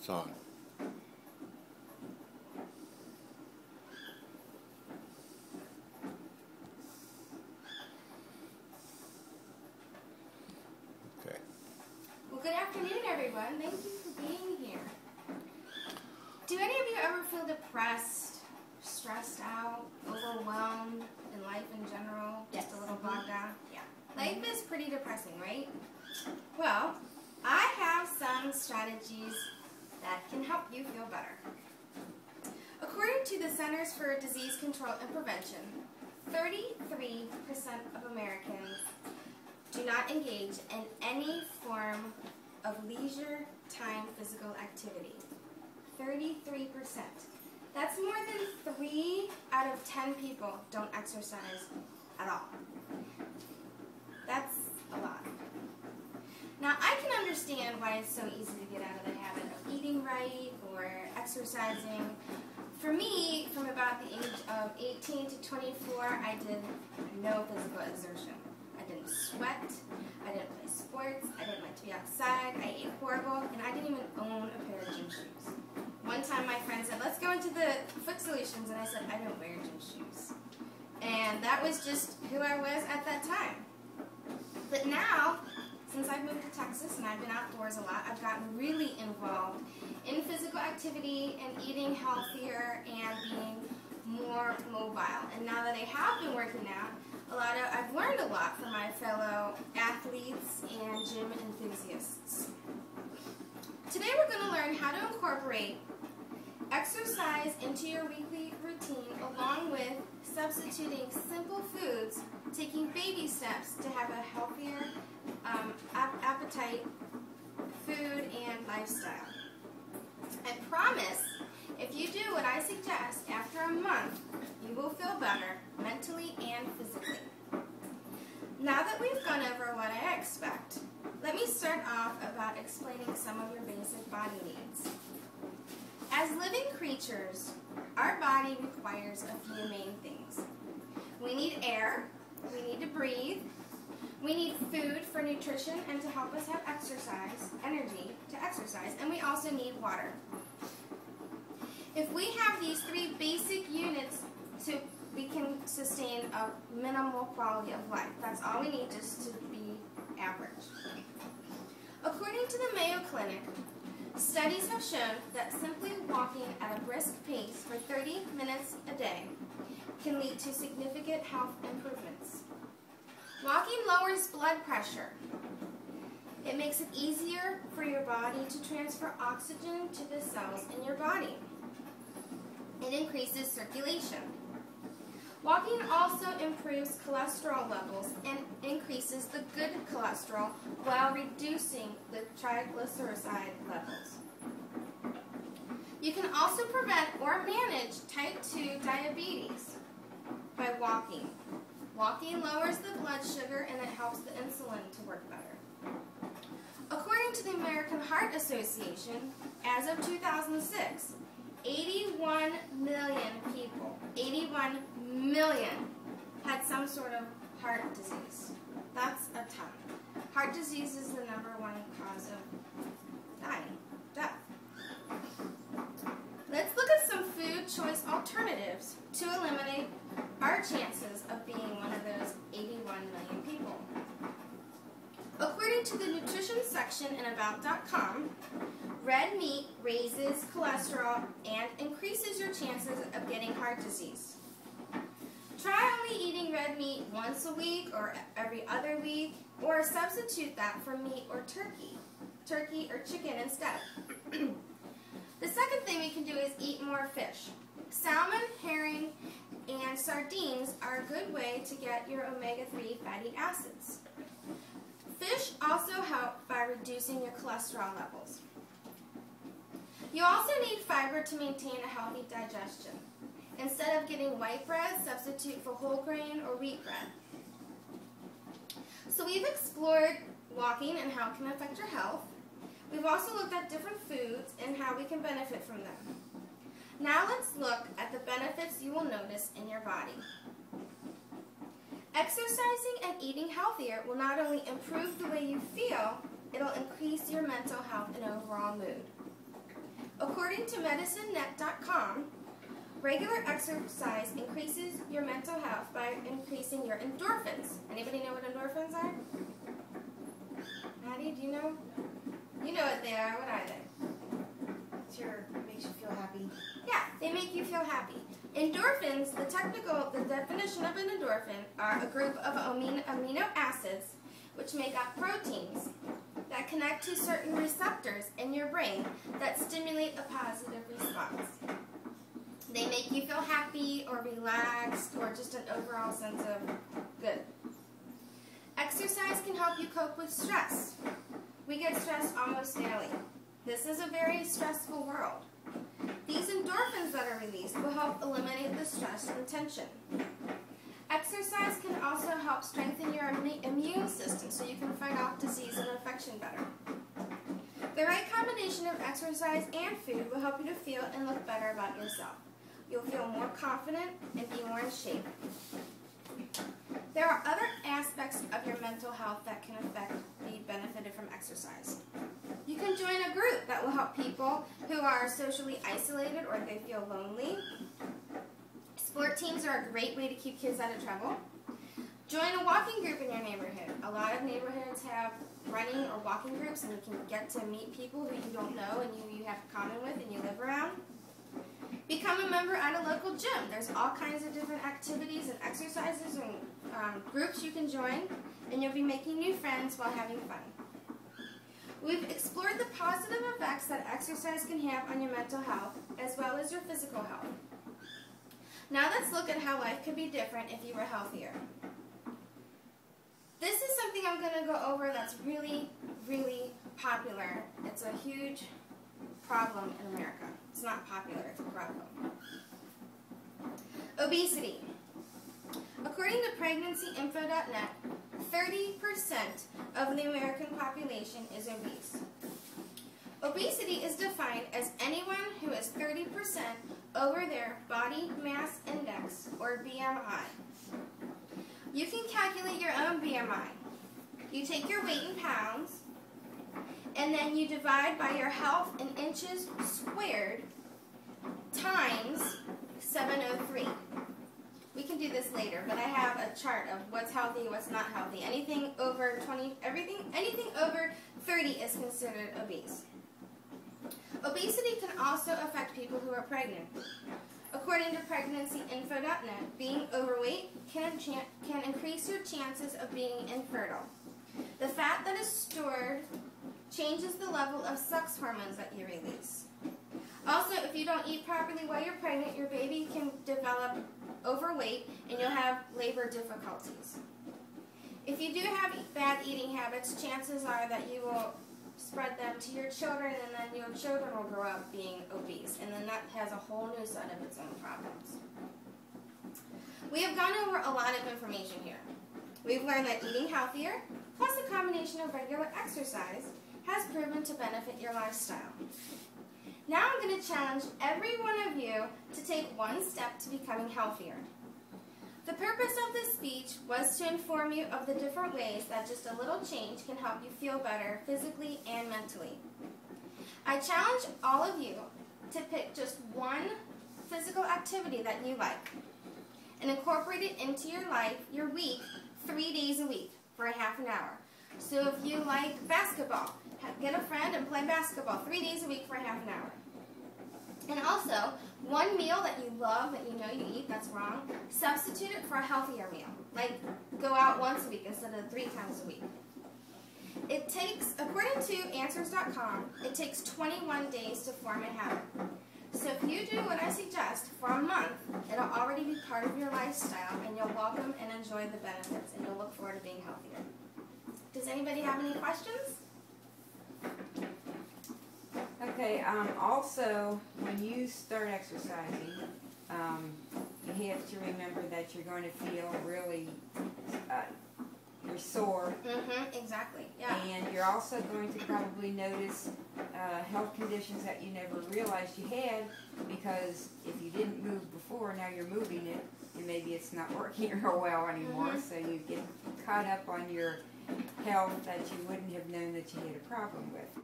It's on. Okay. Well, good afternoon, everyone. Thank you for being here. Do any of you ever feel depressed, stressed out, overwhelmed in life in general? Just a little bogged down? Yeah. Life is pretty depressing, right? Well, I have some strategies that can help you feel better. According to the Centers for Disease Control and Prevention, 33% of Americans do not engage in any form of leisure time physical activity. 33%. That's more than 3 out of 10 people don't exercise at all. That's a lot. Now, I can understand why it's so easy to get out of the habit of eating right or exercising. For me, from about the age of 18 to 24, I did no physical exertion. I didn't sweat, I didn't play sports, I didn't like to be outside, I ate horrible, and I didn't even own a pair of gym shoes. One time my friend said, let's go into the Foot Solutions, and I said, I don't wear gym shoes. And that was just who I was at that time. But now, since I've moved to Texas and I've been outdoors a lot, I've gotten really involved in physical activity and eating healthier and being more mobile. And now that I have been working out, I've learned a lot from my fellow athletes and gym enthusiasts. Today we're going to learn how to incorporate exercise into your weekly routine along with substituting simple foods, taking baby steps to have a healthier appetite, food, and lifestyle. I promise, if you do what I suggest, after a month, you will feel better mentally and physically. Now that we've gone over what I expect, let me start off about explaining some of your basic body needs. As living creatures, our body requires a few main things. We need air, we need to breathe, we need food for nutrition and to help us have energy to exercise, and we also need water. If we have these 3 basic units, we can sustain a minimal quality of life. That's all we need just to be average. According to the Mayo Clinic, studies have shown that simply walking at a brisk pace for 30 minutes a day can lead to significant health improvements. Walking lowers blood pressure. It makes it easier for your body to transfer oxygen to the cells in your body. It increases circulation. Walking also improves cholesterol levels and increases the good cholesterol while reducing the triglyceride levels. You can also prevent or manage type 2 diabetes by walking. Walking lowers the blood sugar and it helps the insulin to work better. According to the American Heart Association, as of 2006, 81 million people, 81 million, had some sort of heart disease. That's a ton. Heart disease is the #1 cause of death. Let's look at some food choice alternatives to eliminate our chances of being one of those 81 million people. According to the nutrition section in About.com, red meat raises cholesterol and increases your chances of getting heart disease. Try only eating red meat once a week or every other week, or substitute that for meat or turkey or chicken instead. The second thing we can do is eat more fish. Salmon, herring, and sardines are a good way to get your omega-3 fatty acids. Fish also help by reducing your cholesterol levels. You also need fiber to maintain a healthy digestion. Instead of getting white bread, substitute for whole grain or wheat bread. So we've explored walking and how it can affect your health. We've also looked at different foods and how we can benefit from them. Now let's look at the benefits you will notice in your body. Exercising and eating healthier will not only improve the way you feel, it'll increase your mental health and overall mood. According to medicinenet.com, regular exercise increases your mental health by increasing your endorphins. Anybody know what endorphins are? Maddie, do you know? You know what they are. What are they? Makes you feel happy. Yeah, they make you feel happy. Endorphins, the definition of an endorphin are a group of amino acids which make up proteins that connect to certain receptors in your brain that stimulate a positive response. They make you feel happy or relaxed or just an overall sense of good. Exercise can help you cope with stress. We get stressed almost daily. This is a very stressful world. These endorphins that are released will help eliminate the stress and tension. Exercise can also help strengthen your immune system so you can fight off disease and infection better. The right combination of exercise and food will help you to feel and look better about yourself. You'll feel more confident and be more in shape. There are other aspects of your mental health that can be benefited from exercise. You can join a group that will help people who are socially isolated or they feel lonely. Sport teams are a great way to keep kids out of trouble. Join a walking group in your neighborhood. A lot of neighborhoods have running or walking groups, and you can get to meet people who you don't know and you have common with and you live around. Become a member at a local gym. There's all kinds of different activities and exercises and groups you can join, and you'll be making new friends while having fun. We've explored the positive effects that exercise can have on your mental health as well as your physical health. Now let's look at how life could be different if you were healthier. This is something I'm going to go over that's really, really popular. It's a huge problem in America. It's not popular, it's a problem. Obesity. According to PregnancyInfo.net, 30% of the American population is obese. Obesity is defined as anyone who is 30% over their body mass index, or BMI. You can calculate your own BMI. You take your weight in pounds, and then you divide by your health in inches squared times 703. We can do this later, but I have a chart of what's healthy, what's not healthy. Anything over 20, anything over 30 is considered obese. Obesity can also affect people who are pregnant. According to PregnancyInfo.net, being overweight can increase your chances of being infertile. The fat that is stored changes the level of sex hormones that you release. Also, if you don't eat properly while you're pregnant, your baby can develop overweight and you'll have labor difficulties. If you do have bad eating habits, chances are that you will spread them to your children, and then your children will grow up being obese, and then that has a whole new set of its own problems. We have gone over a lot of information here. We've learned that eating healthier, plus a combination of regular exercise, has proven to benefit your lifestyle. Now I'm going to challenge every one of you to take one step to becoming healthier. The purpose of this speech was to inform you of the different ways that just a little change can help you feel better physically and mentally. I challenge all of you to pick just one physical activity that you like and incorporate it into your life, your week, 3 days a week for a half an hour. So if you like basketball, get a friend and play basketball 3 days a week for a half an hour. And also, one meal that you love, that you know you eat, that's wrong, substitute it for a healthier meal. Like, go out once a week instead of 3 times a week. It takes, according to Answers.com, it takes 21 days to form a habit. So if you do what I suggest for a month, it'll already be part of your lifestyle, and you'll welcome and enjoy the benefits, and you'll look forward to being healthier. Does anybody have any questions? Okay, also, when you start exercising, you have to remember that you're going to feel really, you're sore. Exactly, yeah. And you're also going to probably notice health conditions that you never realized you had, because if you didn't move before, now you're moving it, and maybe it's not working real well anymore, so you get caught up on your health that you wouldn't have known that you had a problem with.